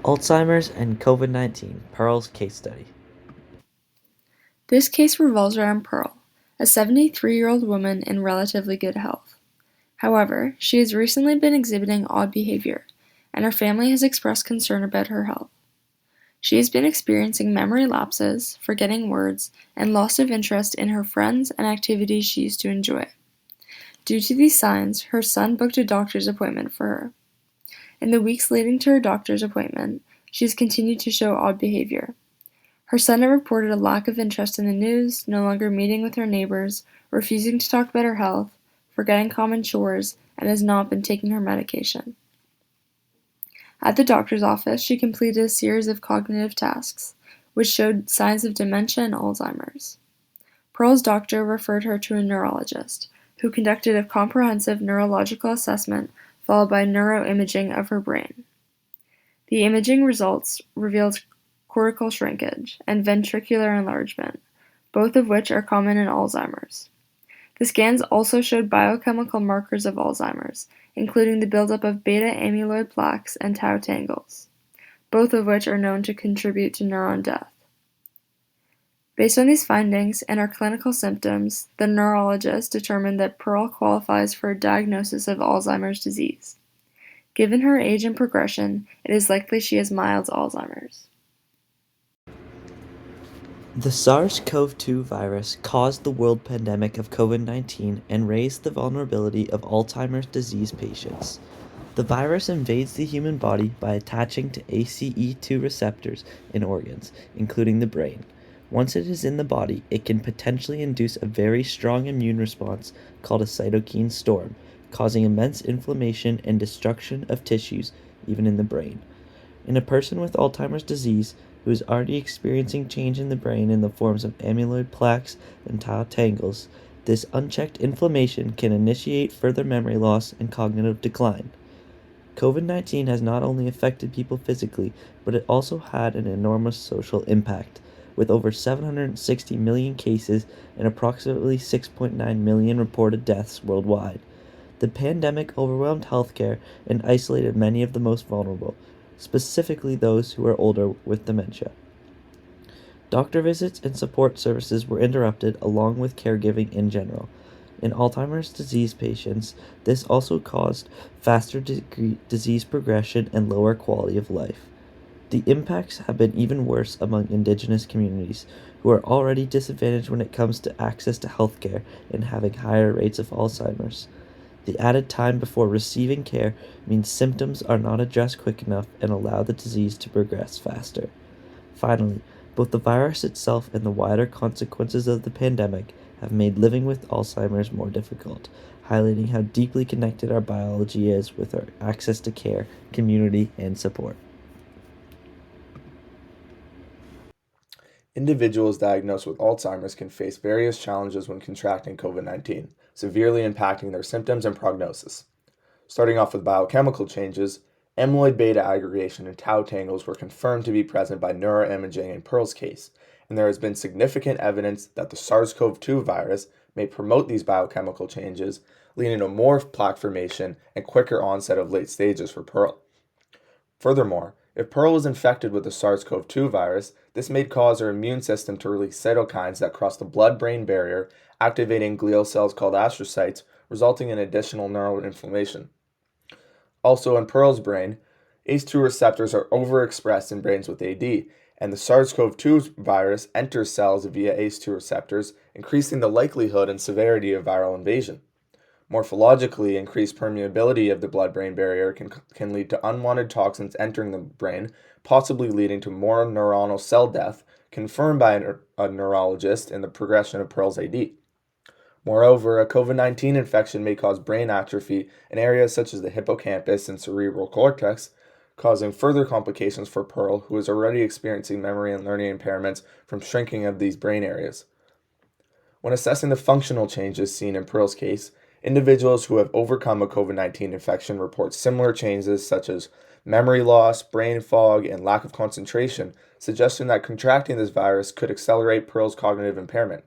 Alzheimer's and COVID-19, Pearl's case study. This case revolves around Pearl, a 73-year-old woman in relatively good health. However, she has recently been exhibiting odd behavior, and her family has expressed concern about her health. She has been experiencing memory lapses, forgetting words, and loss of interest in her friends and activities she used to enjoy. Due to these signs, her son booked a doctor's appointment for her. In the weeks leading to her doctor's appointment, she has continued to show odd behavior. Her son had reported a lack of interest in the news, no longer meeting with her neighbors, refusing to talk about her health, forgetting common chores, and has not been taking her medication. At the doctor's office, she completed a series of cognitive tasks, which showed signs of dementia and Alzheimer's. Pearl's doctor referred her to a neurologist, who conducted a comprehensive neurological assessment followed by neuroimaging of her brain. The imaging results revealed cortical shrinkage and ventricular enlargement, both of which are common in Alzheimer's. The scans also showed biochemical markers of Alzheimer's, including the buildup of beta-amyloid plaques and tau tangles, both of which are known to contribute to neuron death. Based on these findings and her clinical symptoms, the neurologist determined that Pearl qualifies for a diagnosis of Alzheimer's disease. Given her age and progression, it is likely she has mild Alzheimer's. The SARS-CoV-2 virus caused the world pandemic of COVID-19 and raised the vulnerability of Alzheimer's disease patients. The virus invades the human body by attaching to ACE2 receptors in organs, including the brain. Once it is in the body, it can potentially induce a very strong immune response called a cytokine storm, causing immense inflammation and destruction of tissues, even in the brain. In a person with Alzheimer's disease who is already experiencing change in the brain in the forms of amyloid plaques and tau tangles, this unchecked inflammation can initiate further memory loss and cognitive decline. COVID-19 has not only affected people physically, but it also had an enormous social impact, with over 760 million cases and approximately 6.9 million reported deaths worldwide. The pandemic overwhelmed healthcare and isolated many of the most vulnerable, specifically those who are older with dementia. Doctor visits and support services were interrupted, along with caregiving in general. In Alzheimer's disease patients, this also caused faster disease progression and lower quality of life. The impacts have been even worse among indigenous communities, who are already disadvantaged when it comes to access to healthcare and having higher rates of Alzheimer's. The added time before receiving care means symptoms are not addressed quick enough and allow the disease to progress faster. Finally, both the virus itself and the wider consequences of the pandemic have made living with Alzheimer's more difficult, highlighting how deeply connected our biology is with our access to care, community, and support. Individuals diagnosed with Alzheimer's can face various challenges when contracting COVID-19, severely impacting their symptoms and prognosis. Starting off with biochemical changes, amyloid beta aggregation and tau tangles were confirmed to be present by neuroimaging in Pearl's case, and there has been significant evidence that the SARS-CoV-2 virus may promote these biochemical changes, leading to more plaque formation and quicker onset of late stages for Pearl. Furthermore, if Pearl was infected with the SARS-CoV-2 virus, this may cause her immune system to release cytokines that cross the blood-brain barrier, activating glial cells called astrocytes, resulting in additional neural inflammation. Also in Pearl's brain, ACE2 receptors are overexpressed in brains with AD, and the SARS-CoV-2 virus enters cells via ACE2 receptors, increasing the likelihood and severity of viral invasion. Morphologically, increased permeability of the blood-brain barrier can lead to unwanted toxins entering the brain, possibly leading to more neuronal cell death, confirmed by a neurologist in the progression of Pearl's AD. Moreover, a COVID-19 infection may cause brain atrophy in areas such as the hippocampus and cerebral cortex, causing further complications for Pearl, who is already experiencing memory and learning impairments from shrinking of these brain areas. When assessing the functional changes seen in Pearl's case, individuals who have overcome a COVID-19 infection report similar changes such as memory loss, brain fog, and lack of concentration, suggesting that contracting this virus could accelerate Pearl's cognitive impairment.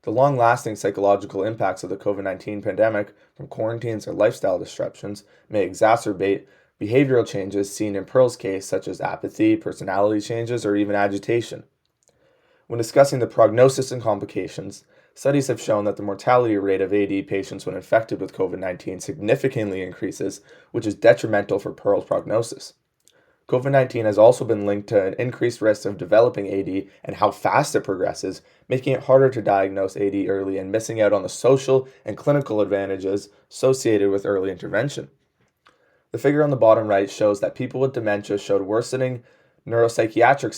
The long-lasting psychological impacts of the COVID-19 pandemic, from quarantines or lifestyle disruptions, may exacerbate behavioral changes seen in Pearl's case, such as apathy, personality changes, or even agitation. When discussing the prognosis and complications, studies have shown that the mortality rate of AD patients when infected with COVID-19 significantly increases, which is detrimental for Pearl's prognosis. COVID-19 has also been linked to an increased risk of developing AD and how fast it progresses, making it harder to diagnose AD early and missing out on the social and clinical advantages associated with early intervention. The figure on the bottom right shows that people with dementia showed worsening neuropsychiatric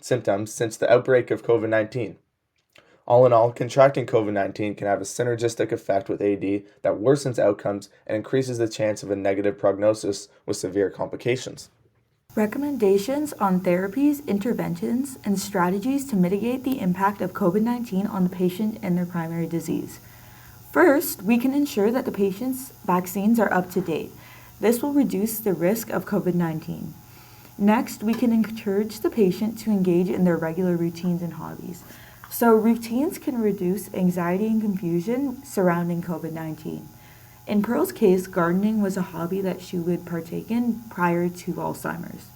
symptoms since the outbreak of COVID-19. All in all, contracting COVID-19 can have a synergistic effect with AD that worsens outcomes and increases the chance of a negative prognosis with severe complications. Recommendations on therapies, interventions, and strategies to mitigate the impact of COVID-19 on the patient and their primary disease. First, we can ensure that the patient's vaccines are up to date. This will reduce the risk of COVID-19. Next, we can encourage the patient to engage in their regular routines and hobbies. So routines can reduce anxiety and confusion surrounding COVID-19. In Pearl's case, gardening was a hobby that she would partake in prior to Alzheimer's.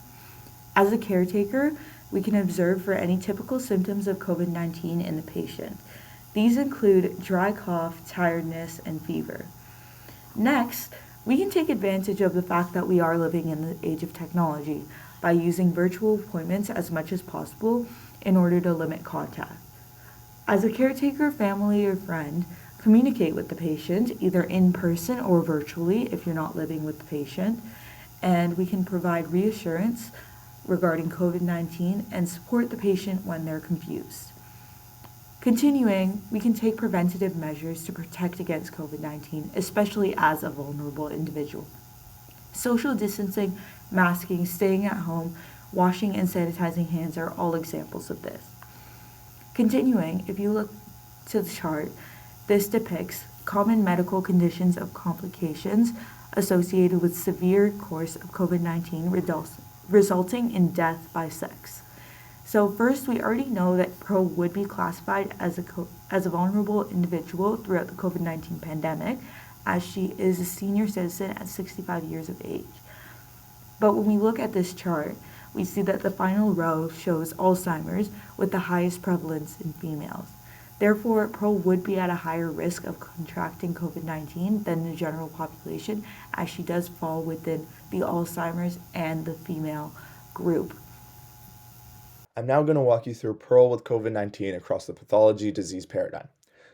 As a caretaker, we can observe for any typical symptoms of COVID-19 in the patient. These include dry cough, tiredness, and fever. Next, we can take advantage of the fact that we are living in the age of technology by using virtual appointments as much as possible in order to limit contact. As a caretaker, family, or friend, communicate with the patient either in person or virtually if you're not living with the patient, and we can provide reassurance regarding COVID-19 and support the patient when they're confused. Continuing, we can take preventative measures to protect against COVID-19, especially as a vulnerable individual. Social distancing, masking, staying at home, washing and sanitizing hands are all examples of this. Continuing, if you look to the chart, this depicts common medical conditions of complications associated with severe course of COVID-19 resulting in death by sex. So first, we already know that Pearl would be classified as a vulnerable individual throughout the COVID-19 pandemic, as she is a senior citizen at 65 years of age. But when we look at this chart, we see that the final row shows Alzheimer's with the highest prevalence in females. Therefore, Pearl would be at a higher risk of contracting COVID-19 than the general population, as she does fall within the Alzheimer's and the female group. I'm now going to walk you through Pearl with COVID-19 across the pathology disease paradigm.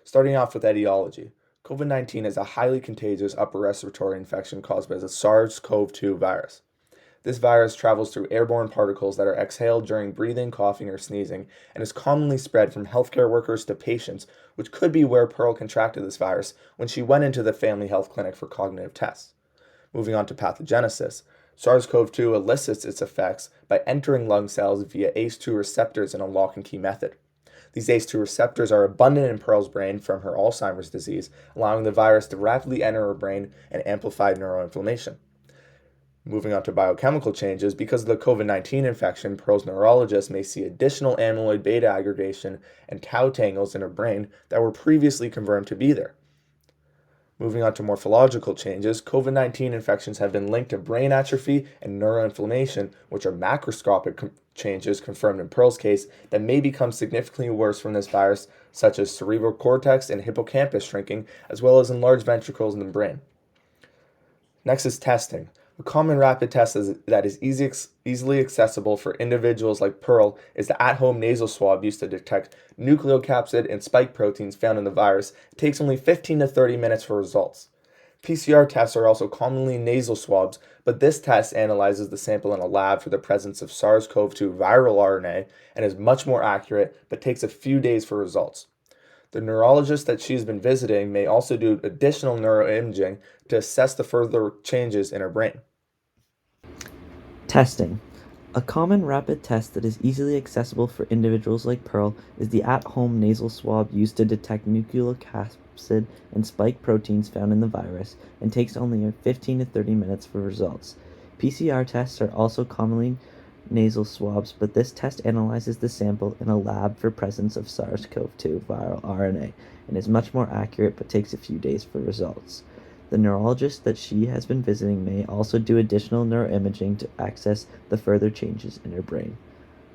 Starting off with etiology, COVID-19 is a highly contagious upper respiratory infection caused by the SARS-CoV-2 virus. This virus travels through airborne particles that are exhaled during breathing, coughing, or sneezing, and is commonly spread from healthcare workers to patients, which could be where Pearl contracted this virus when she went into the family health clinic for cognitive tests. Moving on to pathogenesis, SARS-CoV-2 elicits its effects by entering lung cells via ACE2 receptors in a lock and key method. These ACE2 receptors are abundant in Pearl's brain from her Alzheimer's disease, allowing the virus to rapidly enter her brain and amplify neuroinflammation. Moving on to biochemical changes, because of the COVID-19 infection, Pearl's neurologist may see additional amyloid beta aggregation and tau tangles in her brain that were previously confirmed to be there. Moving on to morphological changes, COVID-19 infections have been linked to brain atrophy and neuroinflammation, which are macroscopic changes confirmed in Pearl's case that may become significantly worse from this virus, such as cerebral cortex and hippocampus shrinking, as well as enlarged ventricles in the brain. Next is testing. A common rapid test that is easily accessible for individuals like Pearl is the at-home nasal swab used to detect nucleocapsid and spike proteins found in the virus. It takes only 15 to 30 minutes for results. PCR tests are also commonly nasal swabs, but this test analyzes the sample in a lab for the presence of SARS-CoV-2 viral RNA and is much more accurate, but takes a few days for results. The neurologist that she's been visiting may also do additional neuroimaging to assess the further changes in her brain. Testing. A common rapid test that is easily accessible for individuals like Pearl is the at-home nasal swab used to detect nucleocapsid and spike proteins found in the virus and takes only 15 to 30 minutes for results. PCR tests are also commonly nasal swabs, but this test analyzes the sample in a lab for presence of SARS-CoV-2 viral RNA and is much more accurate but takes a few days for results. The neurologist that she has been visiting may also do additional neuroimaging to access the further changes in her brain.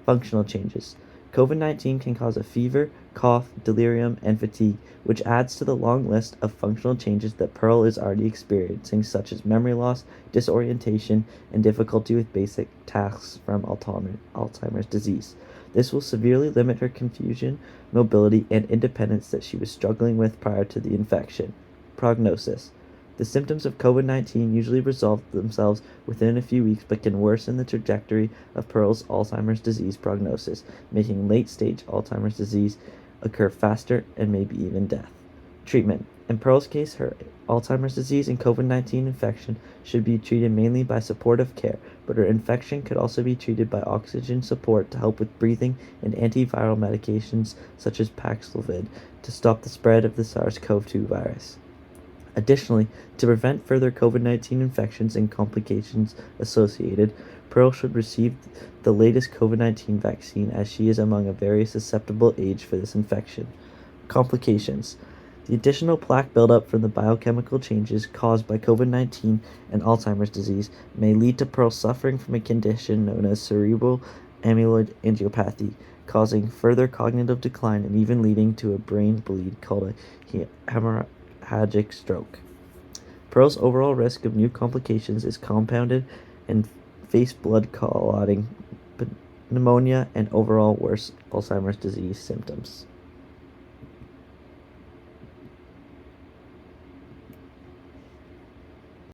Functional changes. COVID-19 can cause a fever, cough, delirium, and fatigue, which adds to the long list of functional changes that Pearl is already experiencing, such as memory loss, disorientation, and difficulty with basic tasks from Alzheimer's disease. This will severely limit her confusion, mobility, and independence that she was struggling with prior to the infection. Prognosis. The symptoms of COVID-19 usually resolve themselves within a few weeks but can worsen the trajectory of Pearl's Alzheimer's disease prognosis, making late-stage Alzheimer's disease occur faster and maybe even death. Treatment. In Pearl's case, her Alzheimer's disease and COVID-19 infection should be treated mainly by supportive care, but her infection could also be treated by oxygen support to help with breathing and antiviral medications such as Paxlovid to stop the spread of the SARS-CoV-2 virus. Additionally, to prevent further COVID-19 infections and complications associated, Pearl should receive the latest COVID-19 vaccine as she is among a very susceptible age for this infection. Complications. The additional plaque buildup from the biochemical changes caused by COVID-19 and Alzheimer's disease may lead to Pearl suffering from a condition known as cerebral amyloid angiopathy, causing further cognitive decline and even leading to a brain bleed called a hemorrhagic stroke. Pearl's overall risk of new complications is compounded and face blood clotting, pneumonia, and overall worse Alzheimer's disease symptoms.